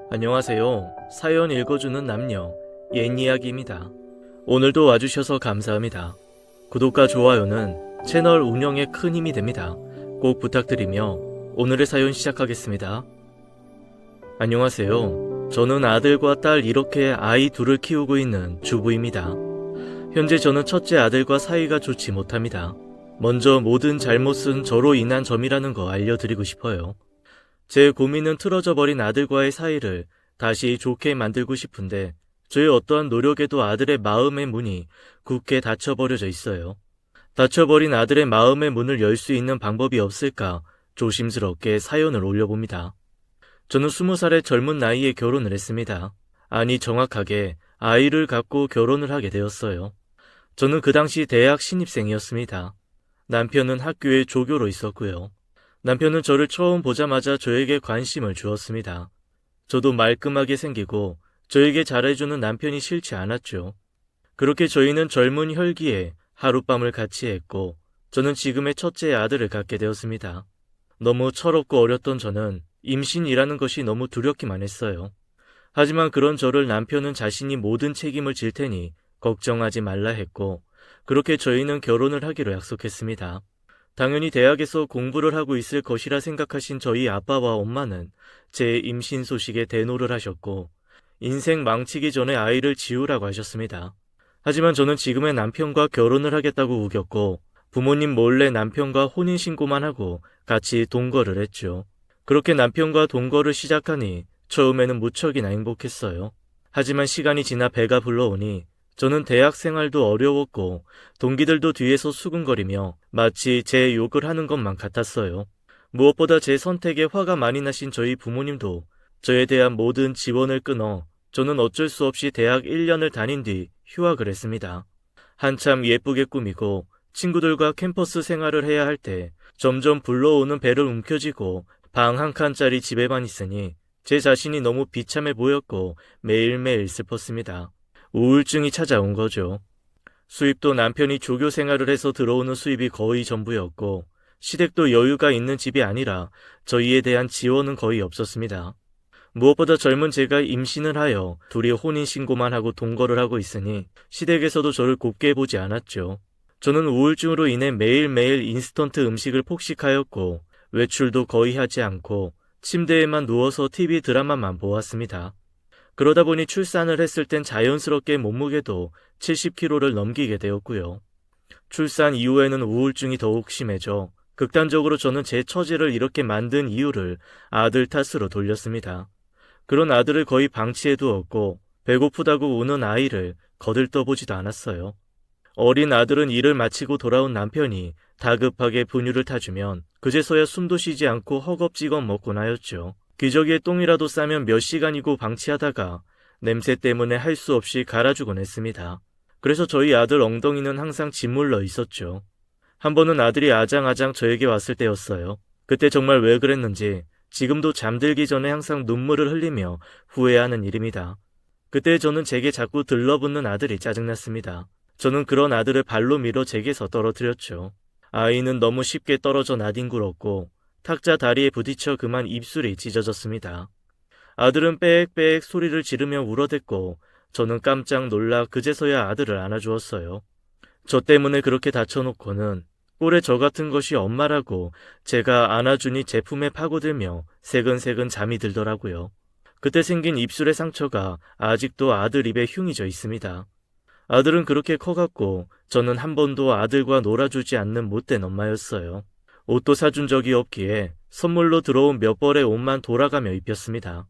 안녕하세요. 사연 읽어주는 남녀, 옛 이야기입니다. 오늘도 와주셔서 감사합니다. 구독과 좋아요는 채널 운영에 큰 힘이 됩니다. 꼭 부탁드리며 오늘의 사연 시작하겠습니다. 안녕하세요. 저는 아들과 딸 이렇게 아이 둘을 키우고 있는 주부입니다. 현재 저는 첫째 아들과 사이가 좋지 못합니다. 먼저 모든 잘못은 저로 인한 점이라는 거 알려드리고 싶어요. 제 고민은 틀어져 버린 아들과의 사이를 다시 좋게 만들고 싶은데 저의 어떠한 노력에도 아들의 마음의 문이 굳게 닫혀버려져 있어요. 닫혀버린 아들의 마음의 문을 열 수 있는 방법이 없을까 조심스럽게 사연을 올려봅니다. 저는 20살의 젊은 나이에 결혼을 했습니다. 아니 정확하게 아이를 갖고 결혼을 하게 되었어요. 저는 그 당시 대학 신입생이었습니다. 남편은 학교에 조교로 있었고요. 남편은 저를 처음 보자마자 저에게 관심을 주었습니다. 저도 말끔하게 생기고 저에게 잘해주는 남편이 싫지 않았죠. 그렇게 저희는 젊은 혈기에 하룻밤을 같이 했고 저는 지금의 첫째 아들을 갖게 되었습니다. 너무 철없고 어렸던 저는 임신이라는 것이 너무 두렵기만 했어요. 하지만 그런 저를 남편은 자신이 모든 책임을 질 테니 걱정하지 말라 했고 그렇게 저희는 결혼을 하기로 약속했습니다. 당연히 대학에서 공부를 하고 있을 것이라 생각하신 저희 아빠와 엄마는 제 임신 소식에 대노를 하셨고 인생 망치기 전에 아이를 지우라고 하셨습니다. 하지만 저는 지금의 남편과 결혼을 하겠다고 우겼고 부모님 몰래 남편과 혼인신고만 하고 같이 동거를 했죠. 그렇게 남편과 동거를 시작하니 처음에는 무척이나 행복했어요. 하지만 시간이 지나 배가 불러오니 저는 대학 생활도 어려웠고 동기들도 뒤에서 수군거리며 마치 제 욕을 하는 것만 같았어요. 무엇보다 제 선택에 화가 많이 나신 저희 부모님도 저에 대한 모든 지원을 끊어 저는 어쩔 수 없이 대학 1년을 다닌 뒤 휴학을 했습니다. 한참 예쁘게 꾸미고 친구들과 캠퍼스 생활을 해야 할 때 점점 불러오는 배를 움켜쥐고 방 한 칸짜리 집에만 있으니 제 자신이 너무 비참해 보였고 매일매일 슬펐습니다. 우울증이 찾아온 거죠. 수입도 남편이 조교 생활을 해서 들어오는 수입이 거의 전부였고 시댁도 여유가 있는 집이 아니라 저희에 대한 지원은 거의 없었습니다. 무엇보다 젊은 제가 임신을 하여 둘이 혼인신고만 하고 동거를 하고 있으니 시댁에서도 저를 곱게 보지 않았죠. 저는 우울증으로 인해 매일매일 인스턴트 음식을 폭식하였고 외출도 거의 하지 않고 침대에만 누워서 TV 드라마만 보았습니다. 그러다 보니 출산을 했을 땐 자연스럽게 몸무게도 70kg를 넘기게 되었고요. 출산 이후에는 우울증이 더욱 심해져 극단적으로 저는 제 처지를 이렇게 만든 이유를 아들 탓으로 돌렸습니다. 그런 아들을 거의 방치해 두었고 배고프다고 우는 아이를 거들떠보지도 않았어요. 어린 아들은 일을 마치고 돌아온 남편이 다급하게 분유를 타주면 그제서야 숨도 쉬지 않고 허겁지겁 먹곤 하였죠. 기저귀에 똥이라도 싸면 몇 시간이고 방치하다가 냄새 때문에 할 수 없이 갈아주곤 했습니다. 그래서 저희 아들 엉덩이는 항상 짓물러 있었죠. 한 번은 아들이 아장아장 저에게 왔을 때였어요. 그때 정말 왜 그랬는지 지금도 잠들기 전에 항상 눈물을 흘리며 후회하는 일입니다. 그때 저는 제게 자꾸 들러붙는 아들이 짜증났습니다. 저는 그런 아들을 발로 밀어 제게서 떨어뜨렸죠. 아이는 너무 쉽게 떨어져 나뒹굴었고 탁자 다리에 부딪혀 그만 입술이 찢어졌습니다. 아들은 빽빽 소리를 지르며 울어댔고 저는 깜짝 놀라 그제서야 아들을 안아주었어요. 저 때문에 그렇게 다쳐놓고는 꼴에 저 같은 것이 엄마라고 제가 안아주니 제품에 파고들며 새근새근 잠이 들더라고요. 그때 생긴 입술의 상처가 아직도 아들 입에 흉이져 있습니다. 아들은 그렇게 커갔고 저는 한 번도 아들과 놀아주지 않는 못된 엄마였어요. 옷도 사준 적이 없기에 선물로 들어온 몇 벌의 옷만 돌아가며 입혔습니다.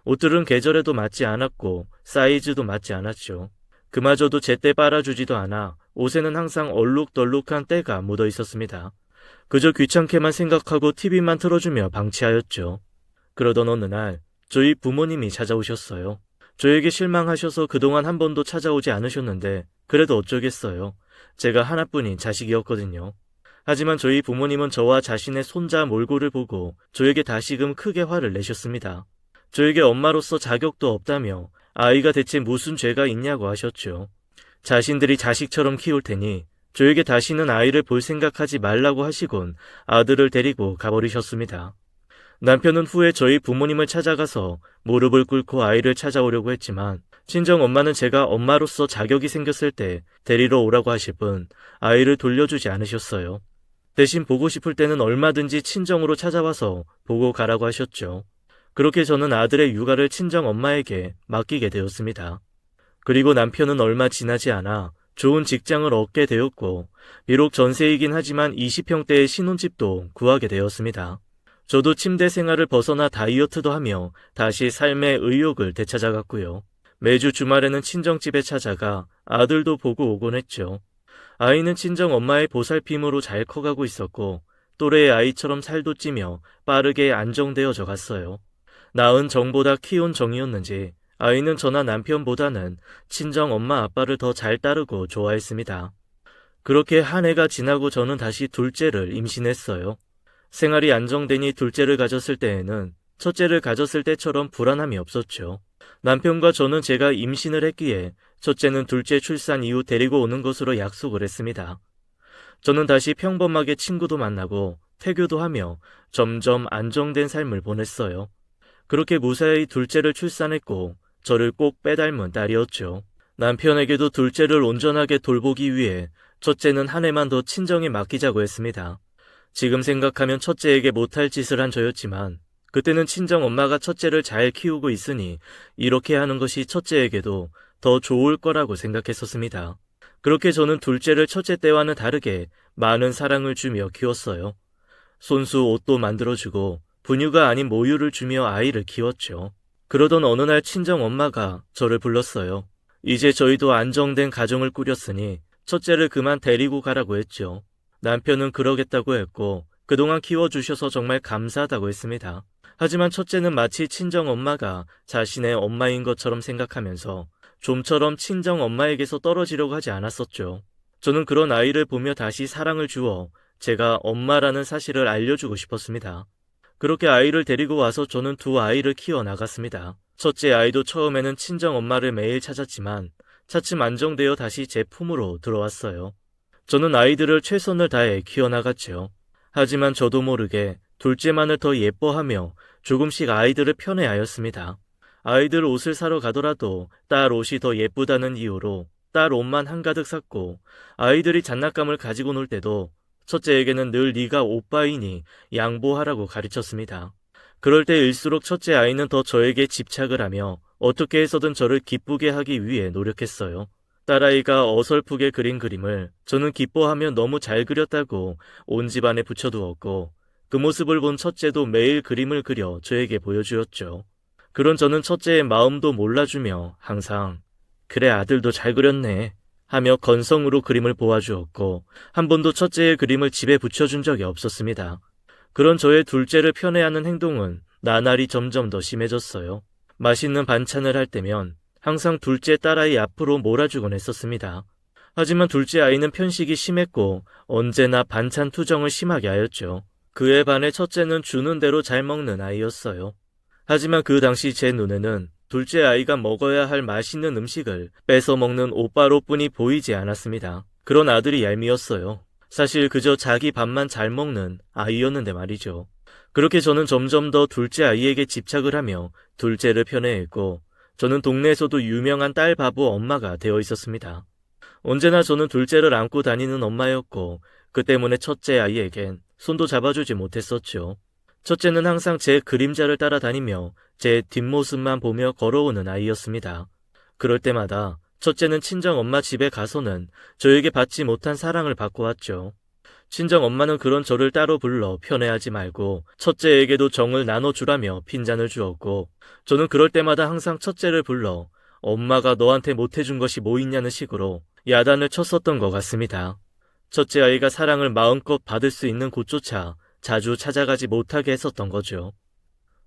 옷들은 계절에도 맞지 않았고 사이즈도 맞지 않았죠. 그마저도 제때 빨아주지도 않아 옷에는 항상 얼룩덜룩한 때가 묻어 있었습니다. 그저 귀찮게만 생각하고 TV만 틀어주며 방치하였죠. 그러던 어느 날 저희 부모님이 찾아오셨어요. 저에게 실망하셔서 그동안 한 번도 찾아오지 않으셨는데 그래도 어쩌겠어요. 제가 하나뿐인 자식이었거든요. 하지만 저희 부모님은 저와 자신의 손자 몰골을 보고 저에게 다시금 크게 화를 내셨습니다. 저에게 엄마로서 자격도 없다며 아이가 대체 무슨 죄가 있냐고 하셨죠. 자신들이 자식처럼 키울 테니 저에게 다시는 아이를 볼 생각하지 말라고 하시곤 아들을 데리고 가버리셨습니다. 남편은 후에 저희 부모님을 찾아가서 무릎을 꿇고 아이를 찾아오려고 했지만 친정 엄마는 제가 엄마로서 자격이 생겼을 때 데리러 오라고 하실 뿐 아이를 돌려주지 않으셨어요. 대신 보고 싶을 때는 얼마든지 친정으로 찾아와서 보고 가라고 하셨죠. 그렇게 저는 아들의 육아를 친정 엄마에게 맡기게 되었습니다. 그리고 남편은 얼마 지나지 않아 좋은 직장을 얻게 되었고 비록 전세이긴 하지만 20평대의 신혼집도 구하게 되었습니다. 저도 침대 생활을 벗어나 다이어트도 하며 다시 삶의 의욕을 되찾아갔고요. 매주 주말에는 친정집에 찾아가 아들도 보고 오곤 했죠. 아이는 친정 엄마의 보살핌으로 잘 커가고 있었고 또래의 아이처럼 살도 찌며 빠르게 안정되어져 갔어요. 낳은 정보다 키운 정이었는지 아이는 저나 남편보다는 친정 엄마 아빠를 더 잘 따르고 좋아했습니다. 그렇게 한 해가 지나고 저는 다시 둘째를 임신했어요. 생활이 안정되니 둘째를 가졌을 때에는 첫째를 가졌을 때처럼 불안함이 없었죠. 남편과 저는 제가 임신을 했기에 첫째는 둘째 출산 이후 데리고 오는 것으로 약속을 했습니다. 저는 다시 평범하게 친구도 만나고 태교도 하며 점점 안정된 삶을 보냈어요. 그렇게 무사히 둘째를 출산했고 저를 꼭 빼닮은 딸이었죠. 남편에게도 둘째를 온전하게 돌보기 위해 첫째는 한 해만 더 친정에 맡기자고 했습니다. 지금 생각하면 첫째에게 못할 짓을 한 저였지만 그때는 친정 엄마가 첫째를 잘 키우고 있으니 이렇게 하는 것이 첫째에게도 더 좋을 거라고 생각했었습니다. 그렇게 저는 둘째를 첫째 때와는 다르게 많은 사랑을 주며 키웠어요. 손수 옷도 만들어주고 분유가 아닌 모유를 주며 아이를 키웠죠. 그러던 어느 날 친정 엄마가 저를 불렀어요. 이제 저희도 안정된 가정을 꾸렸으니 첫째를 그만 데리고 가라고 했죠. 남편은 그러겠다고 했고 그동안 키워주셔서 정말 감사하다고 했습니다. 하지만 첫째는 마치 친정 엄마가 자신의 엄마인 것처럼 생각하면서 좀처럼 친정 엄마에게서 떨어지려고 하지 않았었죠. 저는 그런 아이를 보며 다시 사랑을 주어 제가 엄마라는 사실을 알려주고 싶었습니다. 그렇게 아이를 데리고 와서 저는 두 아이를 키워나갔습니다. 첫째 아이도 처음에는 친정 엄마를 매일 찾았지만 차츰 안정되어 다시 제 품으로 들어왔어요. 저는 아이들을 최선을 다해 키워나갔죠. 하지만 저도 모르게 둘째만을 더 예뻐하며 조금씩 아이들을 편애하였습니다. 아이들 옷을 사러 가더라도 딸 옷이 더 예쁘다는 이유로 딸 옷만 한가득 샀고 아이들이 장난감을 가지고 놀 때도 첫째에게는 늘 네가 오빠이니 양보하라고 가르쳤습니다. 그럴 때일수록 첫째 아이는 더 저에게 집착을 하며 어떻게 해서든 저를 기쁘게 하기 위해 노력했어요. 딸아이가 어설프게 그린 그림을 저는 기뻐하며 너무 잘 그렸다고 온 집안에 붙여두었고 그 모습을 본 첫째도 매일 그림을 그려 저에게 보여주었죠. 그런 저는 첫째의 마음도 몰라주며 항상 그래 아들도 잘 그렸네 하며 건성으로 그림을 보아주었고 한 번도 첫째의 그림을 집에 붙여준 적이 없었습니다. 그런 저의 둘째를 편애하는 행동은 나날이 점점 더 심해졌어요. 맛있는 반찬을 할 때면 항상 둘째 딸아이 앞으로 몰아주곤 했었습니다. 하지만 둘째 아이는 편식이 심했고 언제나 반찬 투정을 심하게 하였죠. 그에 반해 첫째는 주는 대로 잘 먹는 아이였어요. 하지만 그 당시 제 눈에는 둘째 아이가 먹어야 할 맛있는 음식을 뺏어 먹는 오빠로뿐이 보이지 않았습니다. 그런 아들이 얄미웠어요. 사실 그저 자기 밥만 잘 먹는 아이였는데 말이죠. 그렇게 저는 점점 더 둘째 아이에게 집착을 하며 둘째를 편애했고 저는 동네에서도 유명한 딸 바보 엄마가 되어 있었습니다. 언제나 저는 둘째를 안고 다니는 엄마였고 그 때문에 첫째 아이에겐 손도 잡아주지 못했었죠. 첫째는 항상 제 그림자를 따라다니며 제 뒷모습만 보며 걸어오는 아이였습니다. 그럴 때마다 첫째는 친정엄마 집에 가서는 저에게 받지 못한 사랑을 받고 왔죠. 친정엄마는 그런 저를 따로 불러 편애하지 말고 첫째에게도 정을 나눠주라며 핀잔을 주었고 저는 그럴 때마다 항상 첫째를 불러 엄마가 너한테 못해준 것이 뭐 있냐는 식으로 야단을 쳤었던 것 같습니다. 첫째 아이가 사랑을 마음껏 받을 수 있는 곳조차 자주 찾아가지 못하게 했었던 거죠.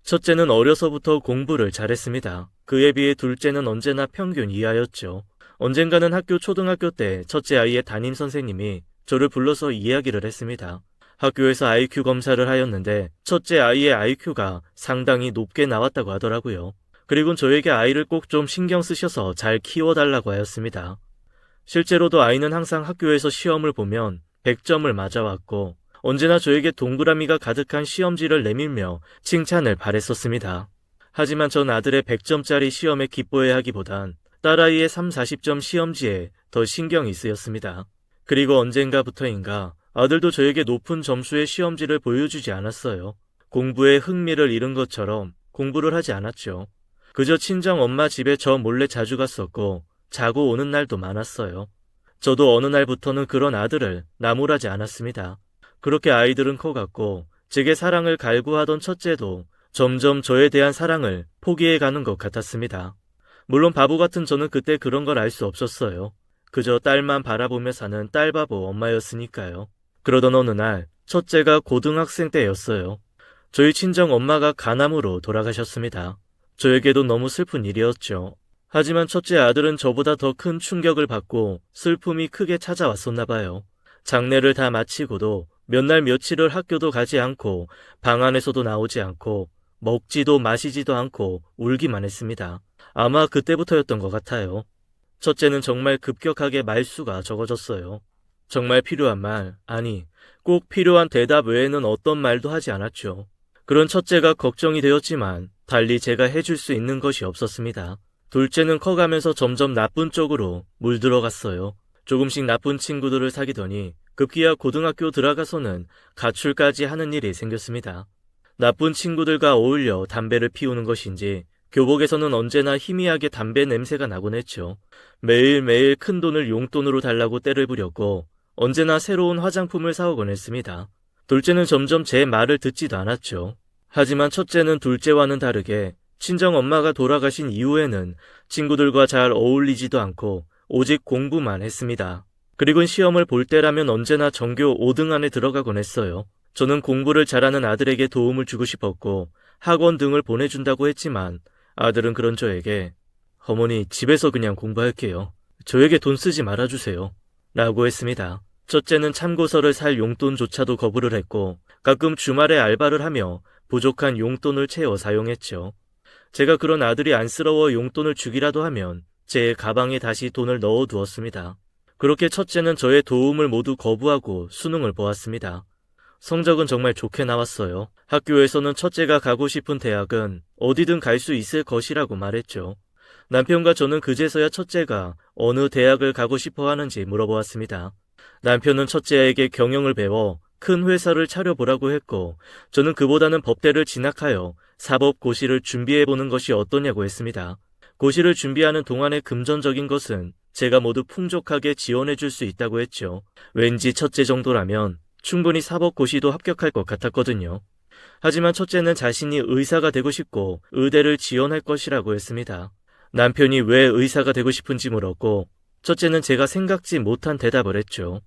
첫째는 어려서부터 공부를 잘했습니다. 그에 비해 둘째는 언제나 평균 이하였죠. 언젠가는 학교 초등학교 때 첫째 아이의 담임선생님이 저를 불러서 이야기를 했습니다. 학교에서 IQ 검사를 하였는데 첫째 아이의 IQ가 상당히 높게 나왔다고 하더라고요. 그리고 저에게 아이를 꼭 좀 신경 쓰셔서 잘 키워달라고 하였습니다. 실제로도 아이는 항상 학교에서 시험을 보면 100점을 맞아왔고 언제나 저에게 동그라미가 가득한 시험지를 내밀며 칭찬을 바랬었습니다. 하지만 전 아들의 100점짜리 시험에 기뻐해야 하기보단 딸아이의 3, 40점 시험지에 더 신경이 쓰였습니다. 그리고 언젠가부터인가 아들도 저에게 높은 점수의 시험지를 보여주지 않았어요. 공부에 흥미를 잃은 것처럼 공부를 하지 않았죠. 그저 친정 엄마 집에 저 몰래 자주 갔었고 자고 오는 날도 많았어요. 저도 어느 날부터는 그런 아들을 나무라지 않았습니다. 그렇게 아이들은 커갔고 제게 사랑을 갈구하던 첫째도 점점 저에 대한 사랑을 포기해가는 것 같았습니다. 물론 바보 같은 저는 그때 그런 걸 알 수 없었어요. 그저 딸만 바라보며 사는 딸바보 엄마였으니까요. 그러던 어느 날 첫째가 고등학생 때였어요. 저희 친정 엄마가 간암으로 돌아가셨습니다. 저에게도 너무 슬픈 일이었죠. 하지만 첫째 아들은 저보다 더 큰 충격을 받고 슬픔이 크게 찾아왔었나 봐요. 장례를 다 마치고도 몇 날 며칠을 학교도 가지 않고 방 안에서도 나오지 않고 먹지도 마시지도 않고 울기만 했습니다. 아마 그때부터였던 것 같아요. 첫째는 정말 급격하게 말수가 적어졌어요. 정말 필요한 말, 아니, 꼭 필요한 대답 외에는 어떤 말도 하지 않았죠. 그런 첫째가 걱정이 되었지만 달리 제가 해줄 수 있는 것이 없었습니다. 둘째는 커가면서 점점 나쁜 쪽으로 물들어갔어요. 조금씩 나쁜 친구들을 사귀더니 급기야 고등학교 들어가서는 가출까지 하는 일이 생겼습니다. 나쁜 친구들과 어울려 담배를 피우는 것인지 교복에서는 언제나 희미하게 담배 냄새가 나곤 했죠. 매일매일 큰 돈을 용돈으로 달라고 떼를 부렸고 언제나 새로운 화장품을 사오곤 했습니다. 둘째는 점점 제 말을 듣지도 않았죠. 하지만 첫째는 둘째와는 다르게 친정엄마가 돌아가신 이후에는 친구들과 잘 어울리지도 않고 오직 공부만 했습니다. 그리고 시험을 볼 때라면 언제나 전교 5등 안에 들어가곤 했어요. 저는 공부를 잘하는 아들에게 도움을 주고 싶었고 학원 등을 보내준다고 했지만 아들은 그런 저에게 어머니 집에서 그냥 공부할게요. 저에게 돈 쓰지 말아주세요. 라고 했습니다. 첫째는 참고서를 살 용돈조차도 거부를 했고 가끔 주말에 알바를 하며 부족한 용돈을 채워 사용했죠. 제가 그런 아들이 안쓰러워 용돈을 주기라도 하면 제 가방에 다시 돈을 넣어두었습니다. 그렇게 첫째는 저의 도움을 모두 거부하고 수능을 보았습니다. 성적은 정말 좋게 나왔어요. 학교에서는 첫째가 가고 싶은 대학은 어디든 갈 수 있을 것이라고 말했죠. 남편과 저는 그제서야 첫째가 어느 대학을 가고 싶어 하는지 물어보았습니다. 남편은 첫째에게 경영을 배워 큰 회사를 차려보라고 했고 저는 그보다는 법대를 진학하여 사법고시를 준비해보는 것이 어떠냐고 했습니다. 고시를 준비하는 동안의 금전적인 것은 제가 모두 풍족하게 지원해줄 수 있다고 했죠. 왠지 첫째 정도라면 충분히 사법고시도 합격할 것 같았거든요. 하지만 첫째는 자신이 의사가 되고 싶고 의대를 지원할 것이라고 했습니다. 남편이 왜 의사가 되고 싶은지 물었고 첫째는 제가 생각지 못한 대답을 했죠.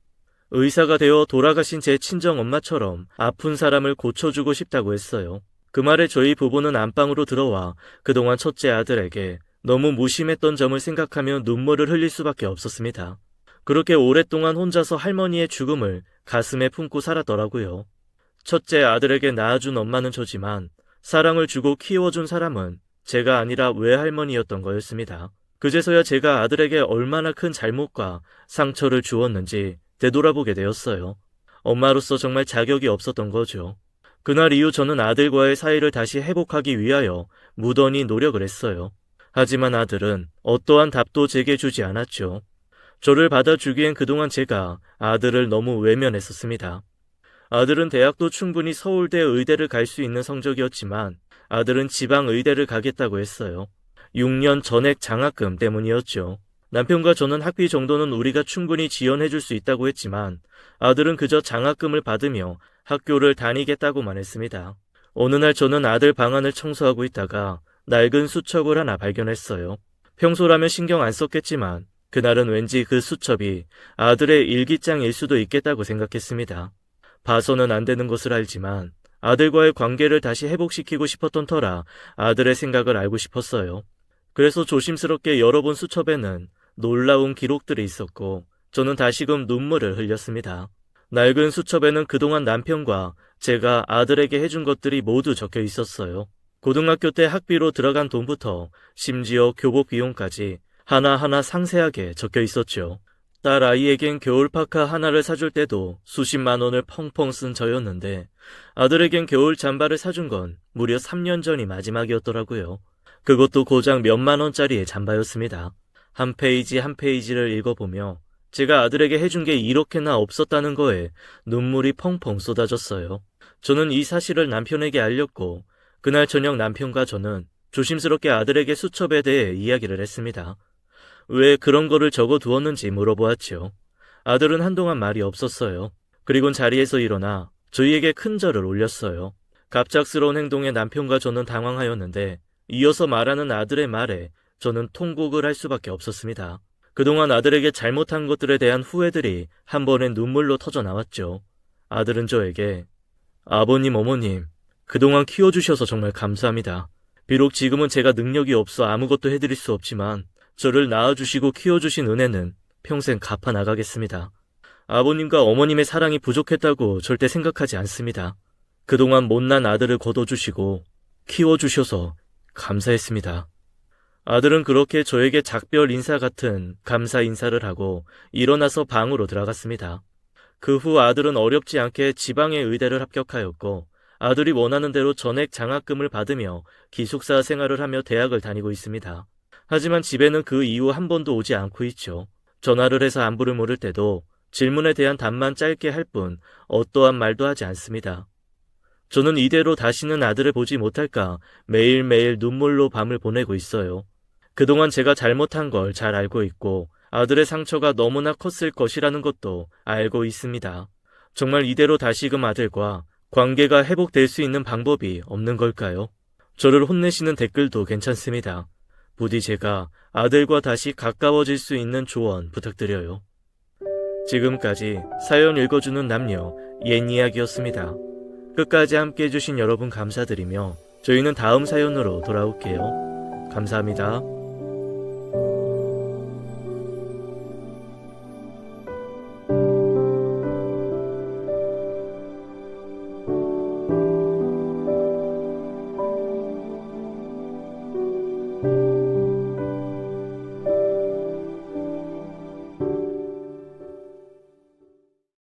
의사가 되어 돌아가신 제 친정엄마처럼 아픈 사람을 고쳐주고 싶다고 했어요. 그 말에 저희 부부는 안방으로 들어와 그동안 첫째 아들에게 너무 무심했던 점을 생각하며 눈물을 흘릴 수밖에 없었습니다. 그렇게 오랫동안 혼자서 할머니의 죽음을 가슴에 품고 살았더라고요. 첫째 아들에게 낳아준 엄마는 저지만 사랑을 주고 키워준 사람은 제가 아니라 외할머니였던 거였습니다. 그제서야 제가 아들에게 얼마나 큰 잘못과 상처를 주었는지 되돌아보게 되었어요. 엄마로서 정말 자격이 없었던 거죠. 그날 이후 저는 아들과의 사이를 다시 회복하기 위하여 무던히 노력을 했어요. 하지만 아들은 어떠한 답도 제게 주지 않았죠. 저를 받아주기엔 그동안 제가 아들을 너무 외면했었습니다. 아들은 대학도 충분히 서울대 의대를 갈 수 있는 성적이었지만 아들은 지방 의대를 가겠다고 했어요. 6년 전액 장학금 때문이었죠. 남편과 저는 학비 정도는 우리가 충분히 지원해줄 수 있다고 했지만 아들은 그저 장학금을 받으며 학교를 다니겠다고만 했습니다. 어느 날 저는 아들 방안을 청소하고 있다가 낡은 수첩을 하나 발견했어요. 평소라면 신경 안 썼겠지만 그날은 왠지 그 수첩이 아들의 일기장일 수도 있겠다고 생각했습니다. 봐서는 안 되는 것을 알지만 아들과의 관계를 다시 회복시키고 싶었던 터라 아들의 생각을 알고 싶었어요. 그래서 조심스럽게 열어본 수첩에는 놀라운 기록들이 있었고 저는 다시금 눈물을 흘렸습니다. 낡은 수첩에는 그동안 남편과 제가 아들에게 해준 것들이 모두 적혀 있었어요. 고등학교 때 학비로 들어간 돈부터 심지어 교복 비용까지 하나하나 상세하게 적혀 있었죠. 딸 아이에겐 겨울파카 하나를 사줄 때도 수십만 원을 펑펑 쓴 저였는데 아들에겐 겨울 잠바를 사준 건 무려 3년 전이 마지막이었더라고요. 그것도 고작 몇만 원짜리의 잠바였습니다. 한 페이지 한 페이지를 읽어보며 제가 아들에게 해준 게 이렇게나 없었다는 거에 눈물이 펑펑 쏟아졌어요. 저는 이 사실을 남편에게 알렸고 그날 저녁 남편과 저는 조심스럽게 아들에게 수첩에 대해 이야기를 했습니다. 왜 그런 거를 적어두었는지 물어보았죠. 아들은 한동안 말이 없었어요. 그리곤 자리에서 일어나 저희에게 큰 절을 올렸어요. 갑작스러운 행동에 남편과 저는 당황하였는데 이어서 말하는 아들의 말에 저는 통곡을 할 수밖에 없었습니다. 그동안 아들에게 잘못한 것들에 대한 후회들이 한 번에 눈물로 터져 나왔죠. 아들은 저에게 아버님, 어머님, 그동안 키워주셔서 정말 감사합니다. 비록 지금은 제가 능력이 없어 아무것도 해드릴 수 없지만 저를 낳아주시고 키워주신 은혜는 평생 갚아나가겠습니다. 아버님과 어머님의 사랑이 부족했다고 절대 생각하지 않습니다. 그동안 못난 아들을 거둬주시고 키워주셔서 감사했습니다. 아들은 그렇게 저에게 작별 인사 같은 감사 인사를 하고 일어나서 방으로 들어갔습니다. 그 후 아들은 어렵지 않게 지방의 의대를 합격하였고 아들이 원하는 대로 전액 장학금을 받으며 기숙사 생활을 하며 대학을 다니고 있습니다. 하지만 집에는 그 이후 한 번도 오지 않고 있죠. 전화를 해서 안부를 물을 때도 질문에 대한 답만 짧게 할 뿐 어떠한 말도 하지 않습니다. 저는 이대로 다시는 아들을 보지 못할까 매일매일 눈물로 밤을 보내고 있어요. 그동안 제가 잘못한 걸 잘 알고 있고 아들의 상처가 너무나 컸을 것이라는 것도 알고 있습니다. 정말 이대로 다시금 아들과 관계가 회복될 수 있는 방법이 없는 걸까요? 저를 혼내시는 댓글도 괜찮습니다. 부디 제가 아들과 다시 가까워질 수 있는 조언 부탁드려요. 지금까지 사연 읽어주는 남녀 옛 이야기였습니다. 끝까지 함께 해주신 여러분 감사드리며 저희는 다음 사연으로 돌아올게요. 감사합니다.